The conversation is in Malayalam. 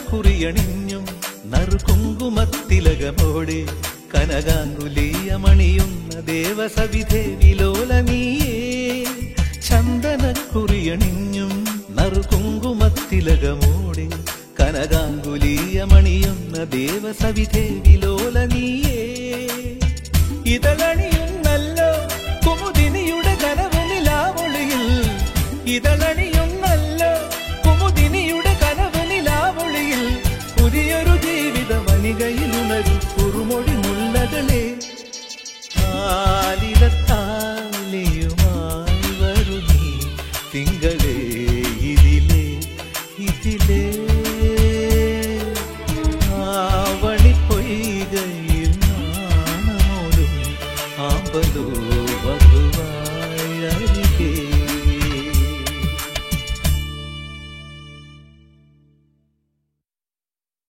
ചന്ദനക്കുറിയണിഞ്ഞും നറുകുങ്കുമത്തിലകമോടെ കനകാങ്കുലീയമണിയുന്ന ദേവസവിധേ വിലോലനീയേ. ചന്ദനക്കുറിയണിഞ്ഞും നറുകുങ്കുമത്തിലകമോടെ കനകാങ്കുലീയമണിയുന്ന ദേവസവിധേ വിലോലനീയേ. ഇതളണിയുന്നല്ലോ കുമുദിനിയുടെ കനവ് നിലാവൊളിയിൽ, ഇതളണിയുന്നല്ലോ കുമുദിനിയുടെ കനവ് നിലാവൊളിയിൽ. പുതിയൊരു ജീവിത വനികയിലുണരു കുറുമൊഴി മുല്ലകളെ. ആലിലത്താലിയുമായി വരു നീ തിങ്കളെ.